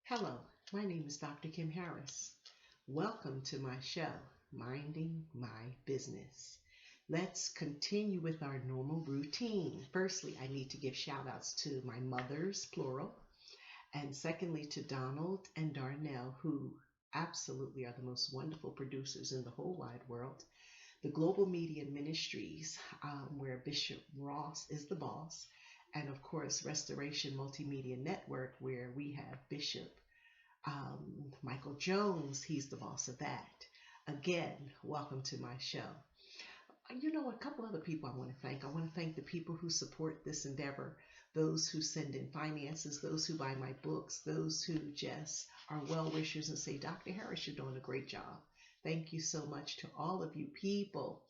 Hello, my name is Dr. Kim Harris. Welcome to my show, Minding My Business. Let's continue with our normal routine. Firstly, I need to give shout outs to my mothers, plural, and secondly to Donald and Darnell, who absolutely are the most wonderful producers in the whole wide world. The Global Media Ministries, where Bishop Ross is the boss, and of course, Restoration Multimedia Network, where we have Bishop Michael Jones, he's the boss of that. Again, welcome to my show. A couple other people I want to thank. I want to thank the people who support this endeavor, those who send in finances, those who buy my books, those who just are well wishers and say, Dr. Harris, you're doing a great job. Thank you so much to all of you people.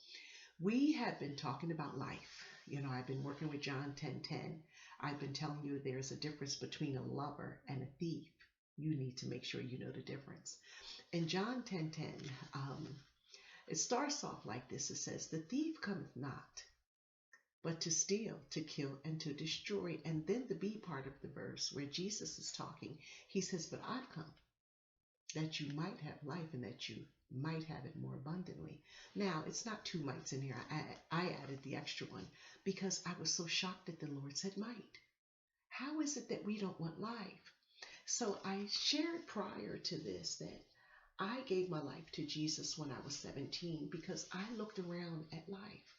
We have been talking about life. I've been working with John 10:10. I've been telling you there's a difference between a lover and a thief. You need to make sure you know the difference. In John 10:10, it starts off like this. It says, "The thief cometh not, but to steal, to kill, and to destroy." And then the B part of the verse where Jesus is talking, he says, "But I've come that you might have life and that you might have it more abundantly." Now, it's not two mights in here. I added the extra one because I was so shocked that the Lord said might. How is it that we don't want life? So I shared prior to this that I gave my life to Jesus when I was 17 because I looked around at life.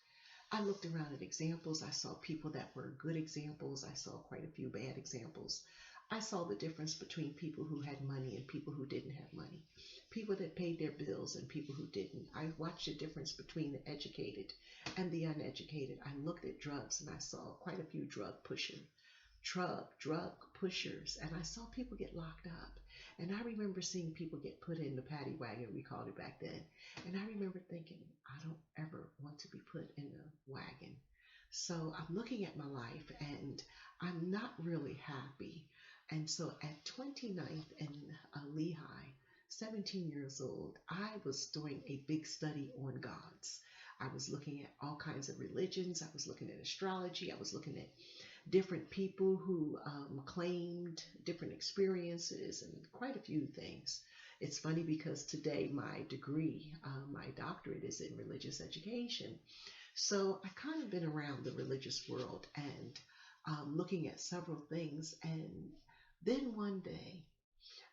I looked around at examples. I saw people that were good examples. I saw quite a few bad examples. I saw the difference between people who had money and people who didn't have money, people that paid their bills and people who didn't. I watched the difference between the educated and the uneducated. I looked at drugs and I saw quite a few drug pushers, and I saw people get locked up. And I remember seeing people get put in the paddy wagon, we called it back then. And I remember thinking, I don't ever want to be put in a wagon. So I'm looking at my life and I'm not really happy. And so at 29th and Lehigh, 17 years old, I was doing a big study on gods. I was looking at all kinds of religions. I was looking at astrology. I was looking at different people who claimed different experiences and quite a few things. It's funny because today my degree, my doctorate is in religious education. So I kind of been around the religious world and looking at several things. And then one day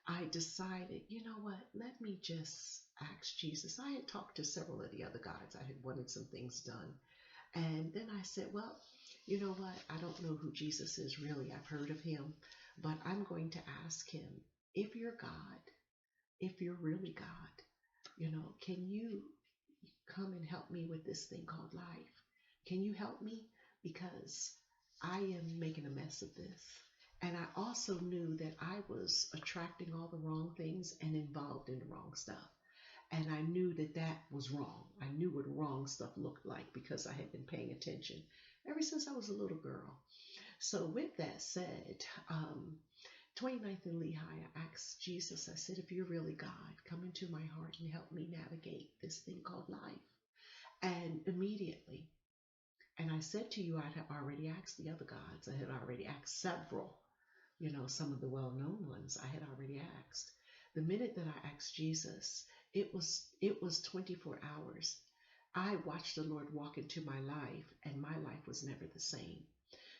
I decided, you know what, let me just ask Jesus. I had talked to several of the other guys. I had wanted some things done. And then I said, well, you know what? I don't know who Jesus is really. I've heard of him, but I'm going to ask him, if you're God, if you're really God, can you come and help me with this thing called life? Can you help me? Because I am making a mess of this. And I also knew that I was attracting all the wrong things and involved in the wrong stuff. And I knew that that was wrong. I knew what wrong stuff looked like because I had been paying attention ever since I was a little girl. So with that said, 29th and Lehigh, I asked Jesus, I said, if you're really God, come into my heart and help me navigate this thing called life. And immediately, and I said to you, I had already asked the other gods. I had already asked several, some of the well-known ones I had already asked. The minute that I asked Jesus, it was 24 hours. I watched the Lord walk into my life, and my life was never the same.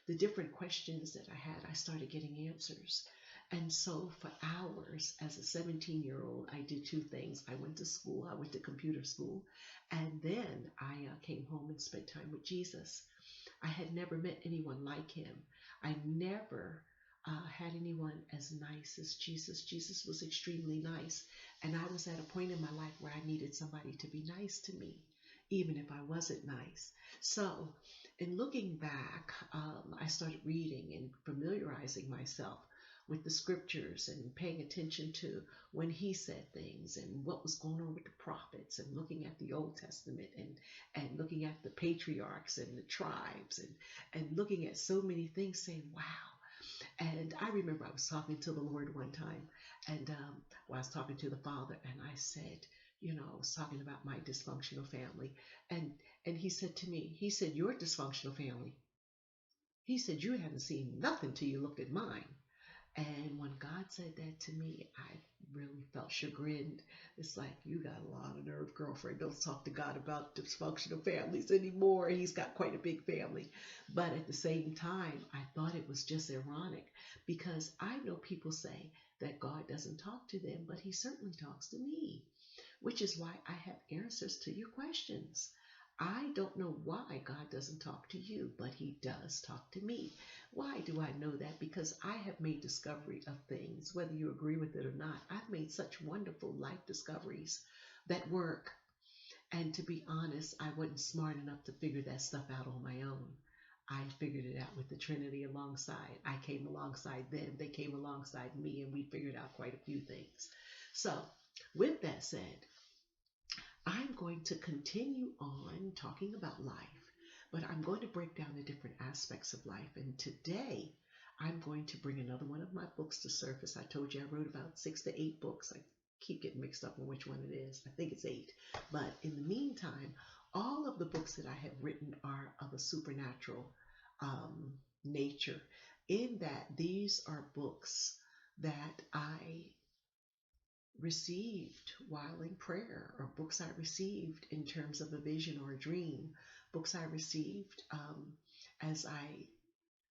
The different questions that I had, I started getting answers. And so for hours, as a 17-year-old, I did two things. I went to school, I went to computer school, and then I came home and spent time with Jesus. I had never met anyone like him. I never had anyone as nice as Jesus. Jesus was extremely nice. And I was at a point in my life where I needed somebody to be nice to me, even if I wasn't nice. So in looking back, I started reading and familiarizing myself with the scriptures and paying attention to when he said things and what was going on with the prophets and looking at the Old Testament and looking at the patriarchs and the tribes and looking at so many things saying, wow. And I remember I was talking to the Lord one time and I was talking to the Father and I said, I was talking about my dysfunctional family. And he said to me, he said, your dysfunctional family. He said, you haven't seen nothing till you looked at mine. And when God said that to me, I really felt chagrined. It's like, you got a lot of nerve, girlfriend. Don't talk to God about dysfunctional families anymore. He's got quite a big family. But at the same time, I thought it was just ironic because I know people say that God doesn't talk to them, but he certainly talks to me, which is why I have answers to your questions. I don't know why God doesn't talk to you, but he does talk to me. Why do I know that? Because I have made discovery of things, whether you agree with it or not. I've made such wonderful life discoveries that work. And to be honest, I wasn't smart enough to figure that stuff out on my own. I figured it out with the Trinity alongside. I came alongside them, they came alongside me, and we figured out quite a few things. So, with that said, I'm going to continue on talking about life, but I'm going to break down the different aspects of life. And today, I'm going to bring another one of my books to surface. I told you I wrote about 6 to 8 books. I keep getting mixed up on which one it is. I think it's 8. But in the meantime, all of the books that I have written are of a supernatural nature, in that these are books that I received while in prayer, or books I received in terms of a vision or a dream, books I received as I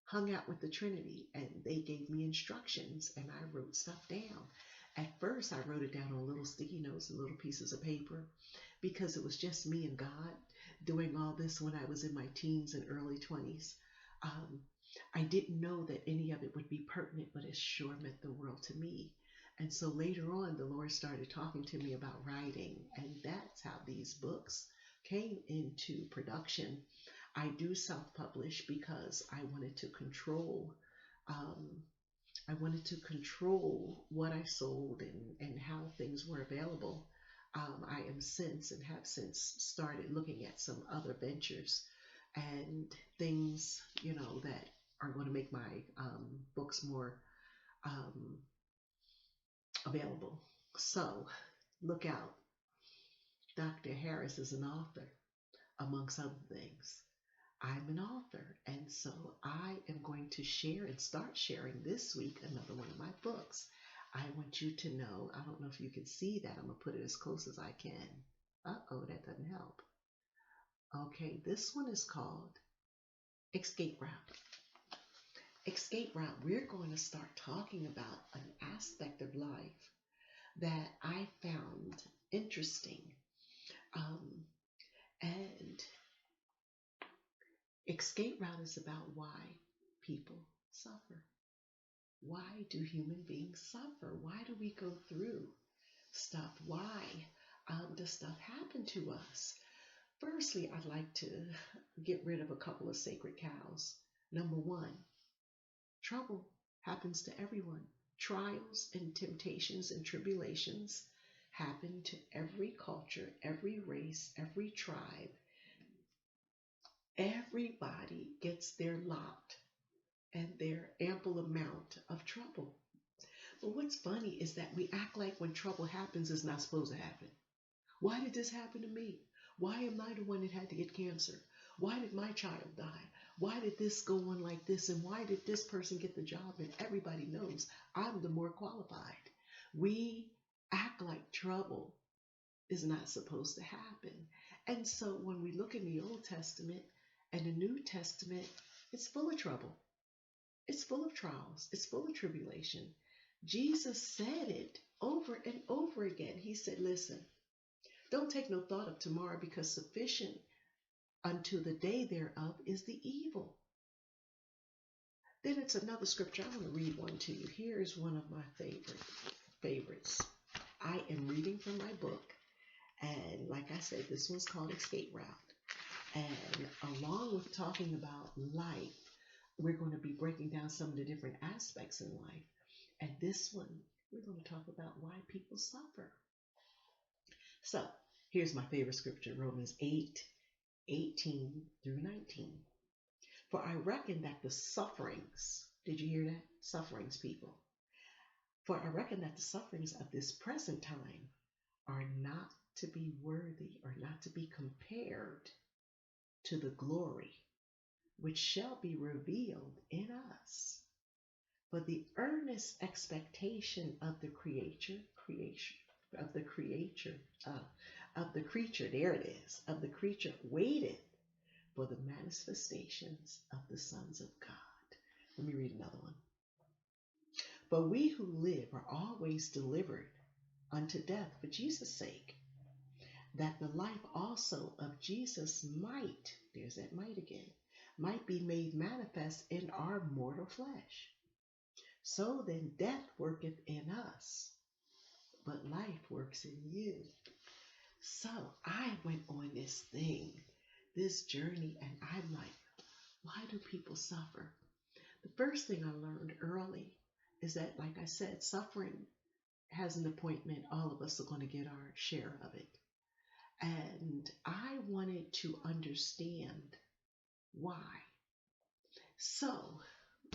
hung out with the Trinity and they gave me instructions and I wrote stuff down. At first, I wrote it down on little sticky notes and little pieces of paper because it was just me and God doing all this when I was in my teens and early 20s. I didn't know that any of it would be pertinent, but it sure meant the world to me. And so later on, the Lord started talking to me about writing, and that's how these books came into production. I do self-publish because I wanted to control. I wanted to control what I sold and how things were available. I am since and have since started looking at some other ventures and things, that are going to make my books more available. So look out. Dr. Harris is an author, amongst other things. I'm an author, and so I am going to share and start sharing this week another one of my books. I want you to know, I don't know if you can see that. I'm going to put it as close as I can. Uh-oh, that doesn't help. Okay, this one is called Escape Route. Escape Route, we're going to start talking about an aspect of life that I found interesting. And Escape Route is about why people suffer. Why do human beings suffer? Why do we go through stuff? Why does stuff happen to us? Firstly, I'd like to get rid of a couple of sacred cows. Number one, trouble happens to everyone. Trials and temptations and tribulations happen to every culture, every race, every tribe. Everybody gets their lot and their ample amount of trouble. But what's funny is that we act like when trouble happens, it's not supposed to happen. Why did this happen to me? Why am I the one that had to get cancer? Why did my child die? Why did this go on like this? And why did this person get the job? And everybody knows I'm the more qualified. We act like trouble is not supposed to happen. And so when we look in the Old Testament and the New Testament, it's full of trouble. It's full of trials. It's full of tribulation. Jesus said it over and over again. He said, listen, don't take no thought of tomorrow, because sufficient unto the day thereof is the evil. Then it's another scripture. I want to read one to you. Here's one of my favorites. I am reading from my book. And like I said, this one's called Escape Route. And along with talking about life, we're going to be breaking down some of the different aspects in life. And this one, we're going to talk about why people suffer. So here's my favorite scripture, Romans 8:18 through 19. For I reckon that the sufferings, did you hear that? Sufferings, people. For I reckon that the sufferings of this present time are not to be worthy, or not to be compared to the glory which shall be revealed in us. but the earnest expectation of the creature, there it is, of the creature waited for the manifestations of the sons of God. Let me read another one. But we who live are always delivered unto death for Jesus' sake, that the life also of Jesus might, there's that might again, might be made manifest in our mortal flesh. So then death worketh in us, but life works in you. So I went on this journey, and I'm like, why do people suffer? The first thing I learned early is that, like I said, suffering has an appointment. All of us are going to get our share of it. And I wanted to understand why. So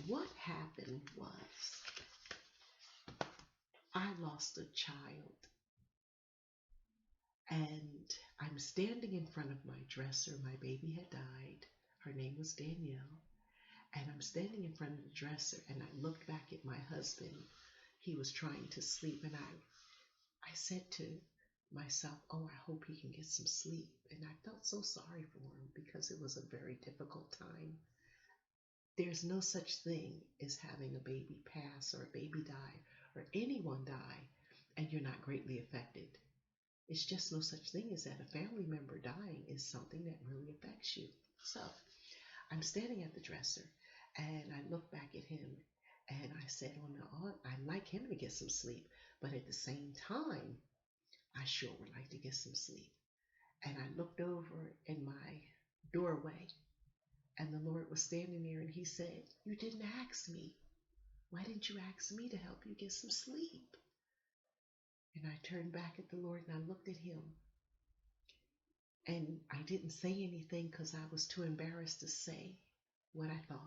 what happened was I lost a child, and I'm standing in front of my dresser. My baby had died. Her name was Danielle. And I'm standing in front of the dresser, and I looked back at my husband. He was trying to sleep, and I said to myself, oh, I hope he can get some sleep. And I felt so sorry for him because it was a very difficult time. There's no such thing as having a baby pass or a baby die or anyone die and you're not greatly affected. It's just no such thing as that. A family member dying is something that really affects you. So I'm standing at the dresser, and I look back at him, and I said, I'd like him to get some sleep, but at the same time, I sure would like to get some sleep. And I looked over in my doorway, and the Lord was standing there, and he said, you didn't ask me. Why didn't you ask me to help you get some sleep? And I turned back at the Lord, and I looked at him. And I didn't say anything because I was too embarrassed to say what I thought.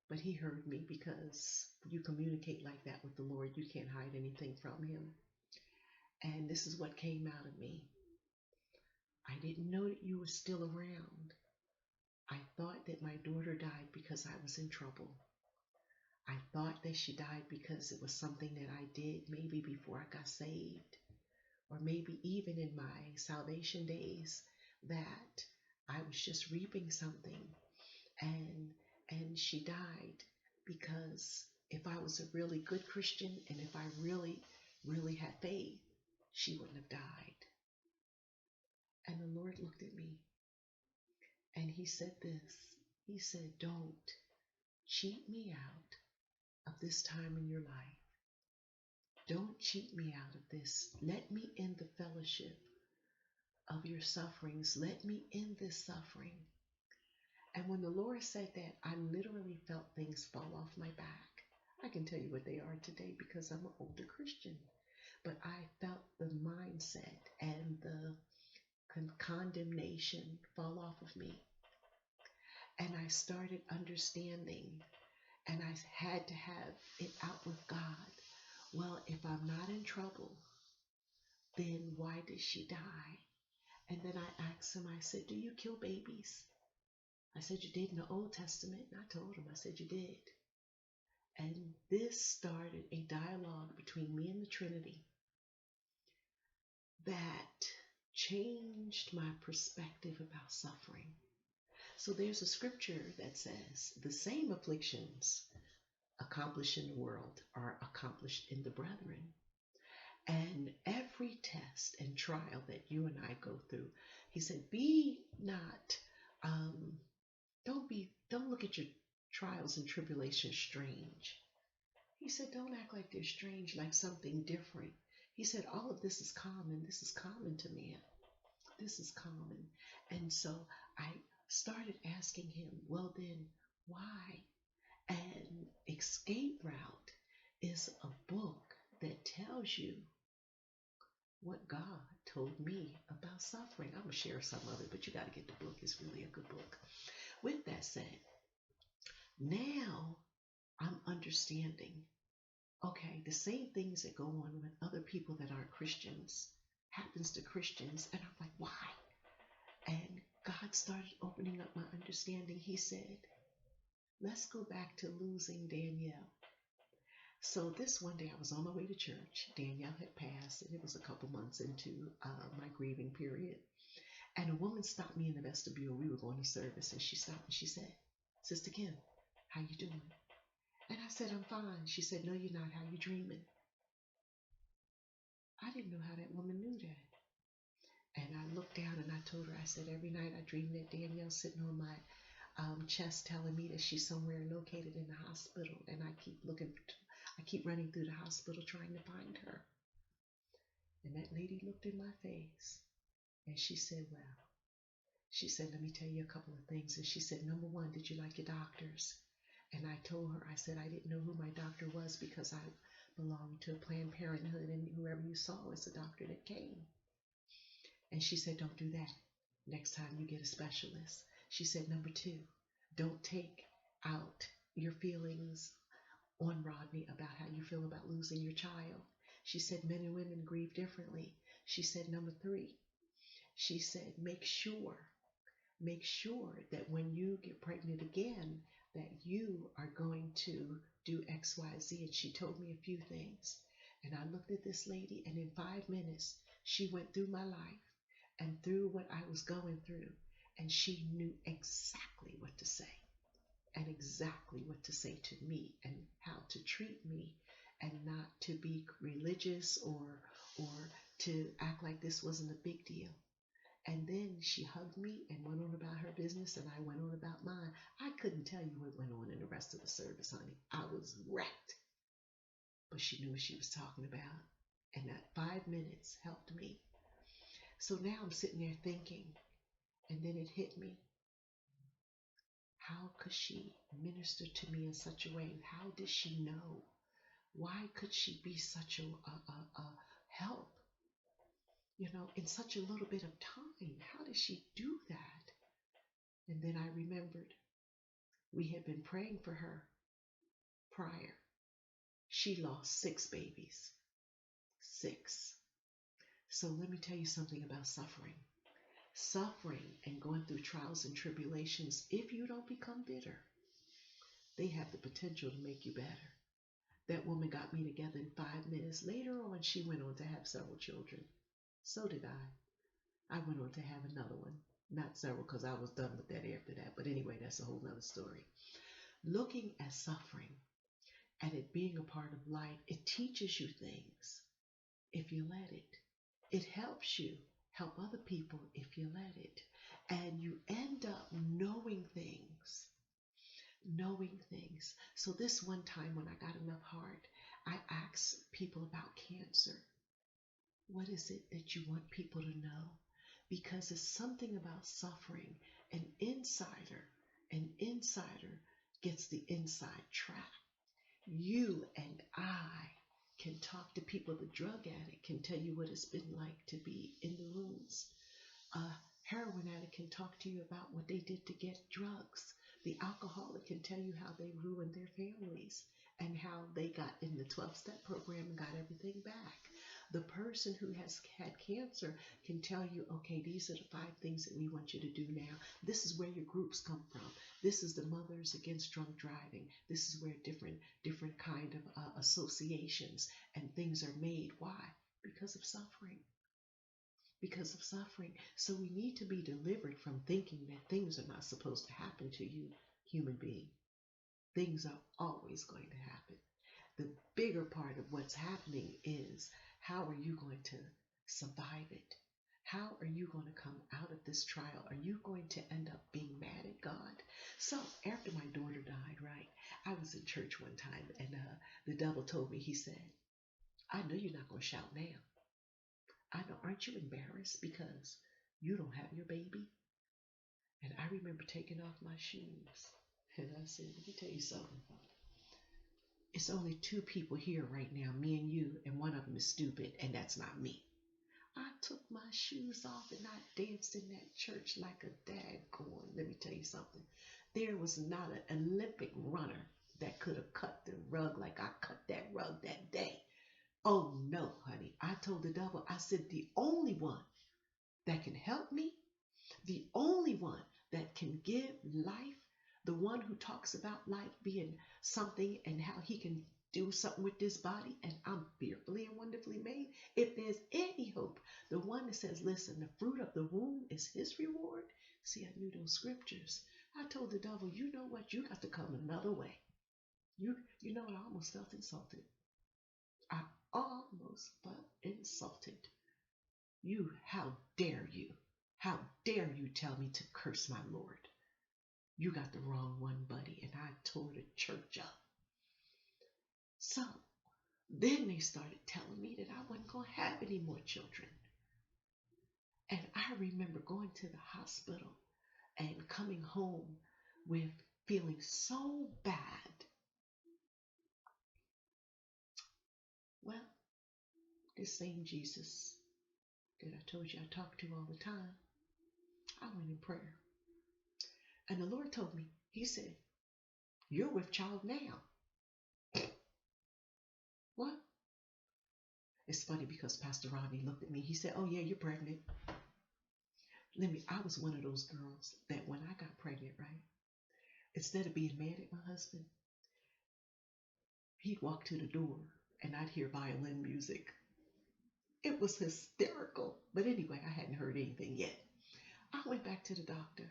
But he heard me, because you communicate like that with the Lord. You can't hide anything from him. And this is what came out of me. I didn't know that you were still around. I thought that my daughter died because I was in trouble. I thought that she died because it was something that I did maybe before I got saved, or maybe even in my salvation days, that I was just reaping something, and she died because if I was a really good Christian and if I really, really had faith, she wouldn't have died. And the Lord looked at me, and he said this. He said, don't cheat me out of this time in your life. Don't cheat me out of this. Let me in the fellowship of your sufferings. Let me in this suffering. And when the Lord said that, I literally felt things fall off my back. I can tell you what they are today because I'm an older Christian. But I felt the mindset and the condemnation fall off of me. And I started understanding, and I had to have it out with God. Well, if I'm not in trouble, then why did she die? And then I asked him, I said, do you kill babies? I said, you did in the Old Testament. And I told him, I said, you did. And this started a dialogue between me and the Trinity that changed my perspective about suffering. So there's a scripture that says, the same afflictions accomplished in the world are accomplished in the brethren. And every test and trial that you and I go through, he said, be not, don't look at your trials and tribulations strange. He said, don't act like they're strange, like something different. He said, all of this is common. This is common to man. This is common. And so I started asking him, well then, why? And Escape Route is a book that tells you what God told me about suffering. I'm going to share some of it, but you got to get the book. It's really a good book. With that said, now I'm understanding, okay, the same things that go on with other people that aren't Christians happens to Christians. And I'm like, why? And God started opening up my understanding. He said, let's go back to losing Danielle. So this one day I was on my way to church. Danielle had passed, and it was a couple months into my grieving period. And a woman stopped me in the vestibule. We were going to service, and she stopped and she said, "Sister Kim, how you doing?" And I said, "I'm fine." She said, "No, you're not. How you dreaming?" I didn't know how that woman knew that. And I looked down and I told her, I said, "Every night I dream that Danielle's sitting on my chest telling me that she's somewhere located in the hospital. And I keep running through the hospital trying to find her." And that lady looked in my face and she said, "Well," she said, "let me tell you a couple of things." And she said, "Number one, did you like your doctors?" And I told her, I said, I didn't know who my doctor was because I belonged to Planned Parenthood, and whoever you saw was the doctor that came. And she said, "Don't do that. Next time you get a specialist." She said, "Number two, don't take out your feelings on Rodney about how you feel about losing your child." She said, "Men and women grieve differently." She said, "Number three," she said, make sure that when you get pregnant again, that you are going to do X, Y, Z." And she told me a few things. And I looked at this lady, and in 5 minutes, she went through my life and through what I was going through. And she knew exactly what to say, and exactly what to say to me, and how to treat me, and not to be religious or to act like this wasn't a big deal. And then she hugged me and went on about her business, and I went on about mine. I couldn't tell you what went on in the rest of the service, honey. I was wrecked. But she knew what she was talking about. And that 5 minutes helped me. So now I'm sitting there thinking, and then it hit me. How could she minister to me in such a way? How did she know? Why could she be such a help, in such a little bit of time? How did she do that? And then I remembered we had been praying for her prior. She lost 6 babies. 6. So let me tell you something about suffering. Suffering and going through trials and tribulations, if you don't become bitter, they have the potential to make you better. That woman got me together in 5 minutes. Later on, she went on to have several children. So did I. I went on to have another one. Not several, because I was done with that after that. But anyway, that's a whole nother story. Looking at suffering and it being a part of life, it teaches you things if you let it. It helps you help other people if you let it. And you end up knowing things. So this one time when I got enough heart, I asked people about cancer. What is it that you want people to know? Because it's something about suffering. An insider gets the inside track. You and I can talk to people. The drug addict can tell you what it's been like to be in the rooms. A heroin addict can talk to you about what they did to get drugs. The alcoholic can tell you how they ruined their families and how they got in the 12-step program and got everything back. The person who has had cancer can tell you, okay, these are the 5 things that we want you to do now. This is where your groups come from. This is the Mothers Against Drunk Driving. This is where different kind of associations and things are made. Why? Because of suffering. Because of suffering. So we need to be delivered from thinking that things are not supposed to happen to you, human being. Things are always going to happen. The bigger part of what's happening is, how are you going to survive it? How are you going to come out of this trial? Are you going to end up being mad at God? So after my daughter died, right, I was in church one time, and the devil told me, he said, "I know you're not going to shout now. I know, aren't you embarrassed because you don't have your baby?" And I remember taking off my shoes, and I said, "Let me tell you something. It's only 2 people here right now, me and you, and one of them is stupid, and that's not me." I took my shoes off and I danced in that church like a daggone. Let me tell you something. There was not an Olympic runner that could have cut the rug like I cut that rug that day. Oh no, honey. I told the devil, I said, the only one that can help me, the only one that can give life, the one who talks about life being something and how he can do something with this body and I'm fearfully and wonderfully made. If there's any hope, the one that says, listen, the fruit of the womb is his reward. See, I knew those scriptures. I told the devil, you know what? You got to come another way. You know what? I almost felt insulted. I almost felt insulted. How dare you? How dare you tell me to curse my Lord? You got the wrong one, buddy. And I tore the church up. So then they started telling me that I wasn't going to have any more children. And I remember going to the hospital and coming home with feeling so bad. Well, this same Jesus that I told you I talked to all the time, I went in prayer. And the Lord told me, he said, you're with child now. What? It's funny because Pastor Rodney looked at me. He said, oh yeah, you're pregnant. I was one of those girls that when I got pregnant, right, instead of being mad at my husband, he'd walk to the door and I'd hear violin music. It was hysterical. But anyway, I hadn't heard anything yet. I went back to the doctor,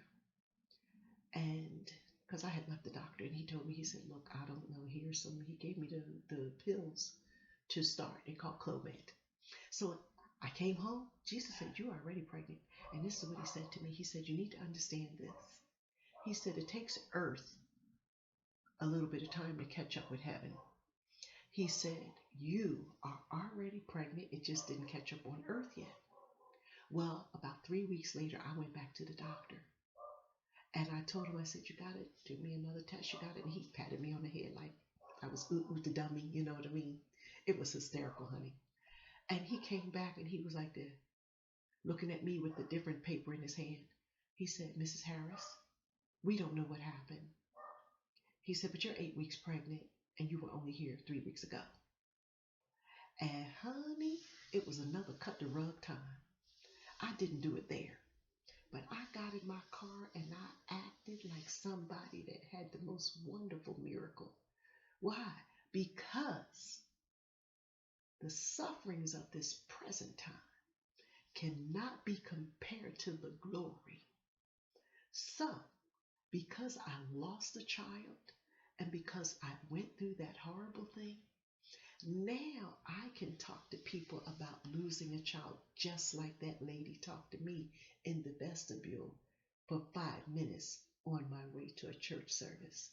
and because I had left the doctor, and he told me, he said, look, I don't know, here's some, he gave me the pills to start. They're called Clomid. So I came home. Jesus said, you're already pregnant. And this is what he said to me. He said, you need to understand this. He said, it takes earth a little bit of time to catch up with heaven. He said, you are already pregnant. It just didn't catch up on earth yet. Well, about 3 weeks later, I went back to the doctor. And I told him, I said, you got it? Do me another test. You got it? And he patted me on the head like I was the dummy. You know what I mean? It was hysterical, honey. And he came back and he was like this, looking at me with the different paper in his hand. He said, Mrs. Harris, we don't know what happened. He said, but you're 8 weeks pregnant and you were only here 3 weeks ago. And honey, it was another cut the rug time. I didn't do it there. But I got in my car and I acted like somebody that had the most wonderful miracle. Why? Because the sufferings of this present time cannot be compared to the glory. So, because I lost a child and because I went through that horrible thing, now I can talk to people about losing a child just like that lady talked to me in the vestibule for 5 minutes on my way to a church service.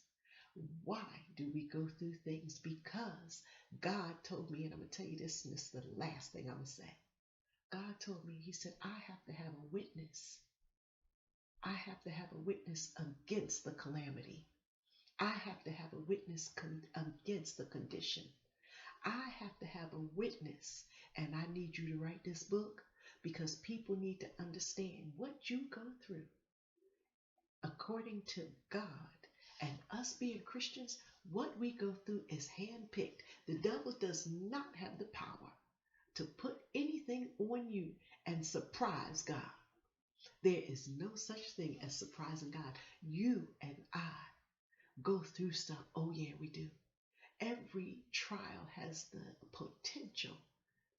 Why do we go through things? Because God told me, and I'm going to tell you this, and this is the last thing I'm going to say. God told me, he said, I have to have a witness. I have to have a witness against the calamity. I have to have a witness against the condition. I have to have a witness, and I need you to write this book because people need to understand what you go through. According to God and us being Christians, what we go through is handpicked. The devil does not have the power to put anything on you and surprise God. There is no such thing as surprising God. You and I go through stuff. Oh yeah, we do. Every trial has the potential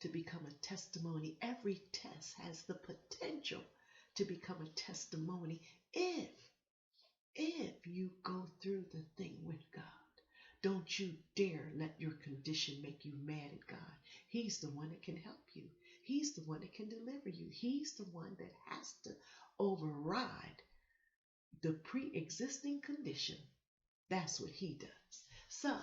to become a testimony. Every test has the potential to become a testimony if you go through the thing with God. Don't you dare let your condition make you mad at God. He's the one that can help you. He's the one that can deliver you. He's the one that has to override the pre-existing condition. That's what he does. So,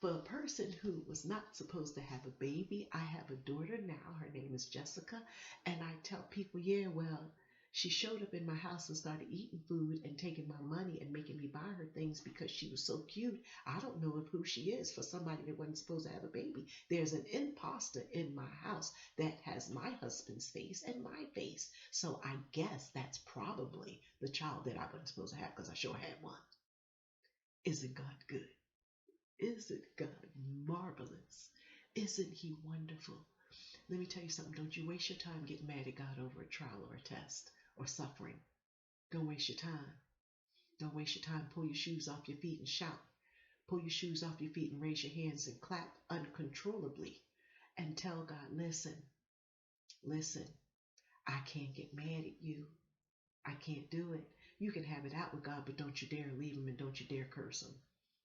for a person who was not supposed to have a baby, I have a daughter now. Her name is Jessica. And I tell people, yeah, well, she showed up in my house and started eating food and taking my money and making me buy her things because she was so cute. I don't know of who she is for somebody that wasn't supposed to have a baby. There's an imposter in my house that has my husband's face and my face. So I guess that's probably the child that I wasn't supposed to have because I sure had one. Isn't God good? Isn't God marvelous? Isn't he wonderful? Let me tell you something. Don't you waste your time getting mad at God over a trial or a test or suffering. Don't waste your time. Don't waste your time. Pull your shoes off your feet and shout. Pull your shoes off your feet and raise your hands and clap uncontrollably and tell God, listen, listen, I can't get mad at you. I can't do it. You can have it out with God, but don't you dare leave him and don't you dare curse him.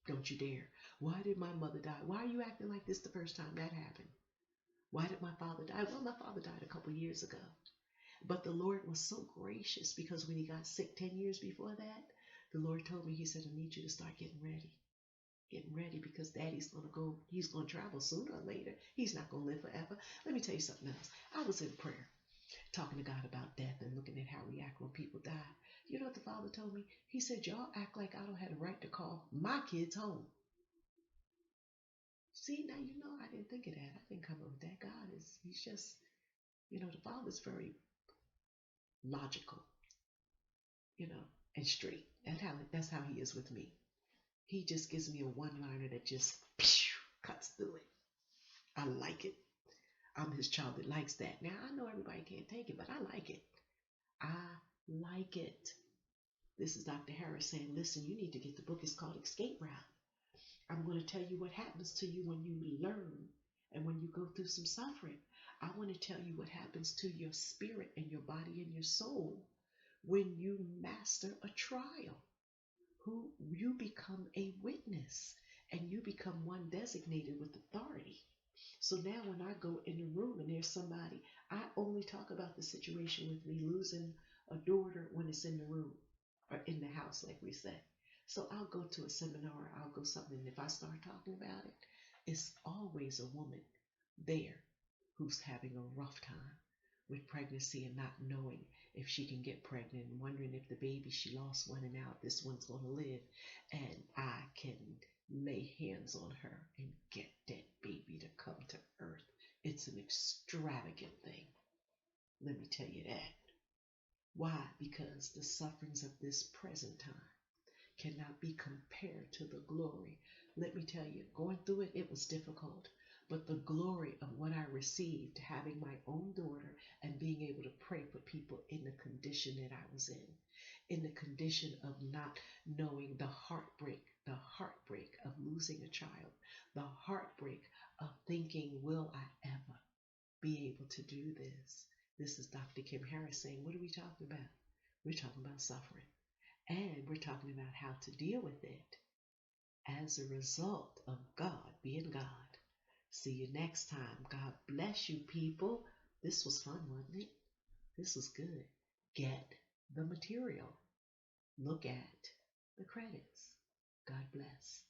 Don't you dare. Why did my mother die? Why are you acting like this the first time that happened? Why did my father die? Well, my father died a couple years ago. But the Lord was so gracious because when he got sick 10 years before that, the Lord told me, he said, I need you to start getting ready. Getting ready because daddy's going to go, he's going to travel sooner or later. He's not going to live forever. Let me tell you something else. I was in prayer talking to God about death and looking at how we act when people die. You know what the Father told me? He said, y'all act like I don't have a right to call my kids home. See, now you know I didn't think of that. I didn't come up with that. God is, he's just, you know, the Father's very logical, you know, and straight. That's how he is with me. He just gives me a one-liner that just cuts through it. I like it. I'm his child that likes that. Now, I know everybody can't take it, but I like it. I like it. This is Dr. Harris saying, listen, you need to get the book. It's called Escape Route. I'm going to tell you what happens to you when you learn and when you go through some suffering. I want to tell you what happens to your spirit and your body and your soul when you master a trial. Who you become a witness and you become one designated with authority. So now when I go in the room and there's somebody, I only talk about the situation with me losing a daughter when it's in the room or in the house, like we say. So I'll go to a seminar, I'll go something, and if I start talking about it, it's always a woman there who's having a rough time with pregnancy and not knowing if she can get pregnant and wondering if the baby she lost one and out, this one's going to live. And I can lay hands on her and get that baby to come to earth. It's an extravagant thing. Let me tell you that. Why? Because the sufferings of this present time cannot be compared to the glory. Let me tell you, going through it, it was difficult. But the glory of what I received, having my own daughter and being able to pray for people in the condition that I was in the condition of not knowing the heartbreak of losing a child, the heartbreak of thinking, will I ever be able to do this? This is Dr. Kim Harris saying, what are we talking about? We're talking about suffering. And we're talking about how to deal with it as a result of God being God. See you next time. God bless you, people. This was fun, wasn't it? This was good. Get the material. Look at the credits. God bless.